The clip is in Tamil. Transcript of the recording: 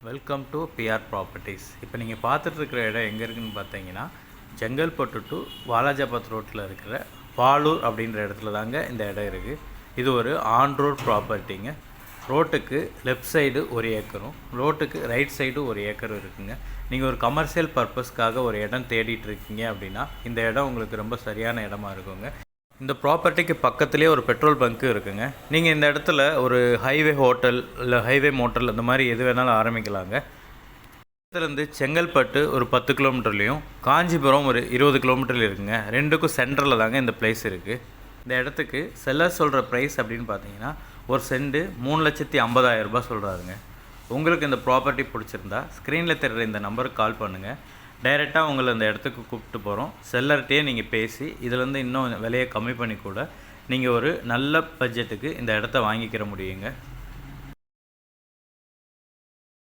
Welcome to PR properties. இப்போ நீங்கள் பார்த்துட்ருக்கிற இடம் எங்கே இருக்குதுன்னு பார்த்தீங்கன்னா, செங்கல்பட்டு டு வாலாஜாபாத் ரோட்டில் இருக்கிற பாலூர் அப்படின்ற இடத்துல தாங்க இந்த இடம் இருக்குது. இது ஒரு ஆன் ரோட் ப்ராப்பர்ட்டிங்க. ரோட்டுக்கு லெஃப்ட் சைடு 1 ஏக்கரும், ரோட்டுக்கு ரைட் சைடு 1 ஏக்கரும் இருக்குங்க. நீங்கள் ஒரு கமர்ஷியல் பர்பஸ்க்காக ஒரு இடம் தேடிட்டு இருக்கீங்க அப்படின்னா இந்த இடம் உங்களுக்கு ரொம்ப சரியான இடமா இருக்குங்க. இந்த ப்ராப்பர்ட்டிக்கு பக்கத்துலேயே ஒரு பெட்ரோல் பங்க்கு இருக்குங்க. நீங்கள் இந்த இடத்துல ஒரு ஹைவே ஹோட்டல் இல்லை ஹைவே மோட்டல் அந்த மாதிரி எது வேணாலும் ஆரம்பிக்கலாங்க. இடத்துலேருந்து செங்கல்பட்டு ஒரு 10 கிலோமீட்டர்லேயும் காஞ்சிபுரம் ஒரு 20 கிலோமீட்டரில் இருக்குங்க. ரெண்டுக்கும் சென்டரில் தாங்க இந்த பிளேஸ் இருக்குது. இந்த இடத்துக்கு செல்லர் சொல்கிற ப்ரைஸ் அப்படின்னு பார்த்தீங்கன்னா ஒரு சென்ட் 3,50,000 ரூபாய் சொல்கிறாருங்க. உங்களுக்கு இந்த ப்ராப்பர்ட்டி பிடிச்சிருந்தா ஸ்க்ரீனில் தெரிகிற இந்த நம்பருக்கு கால் பண்ணுங்கள். டைரெக்டாக உங்களை அந்த இடத்துக்கு கூப்பிட்டு போகிறோம். செல்லர்கிட்டே நீங்கள் பேசி இதிலேருந்து இன்னும் விலையை கம்மி பண்ணி கூட நீங்கள் ஒரு நல்ல பட்ஜெட்டுக்கு இந்த இடத்த வாங்கிக்கிற முடியுங்க.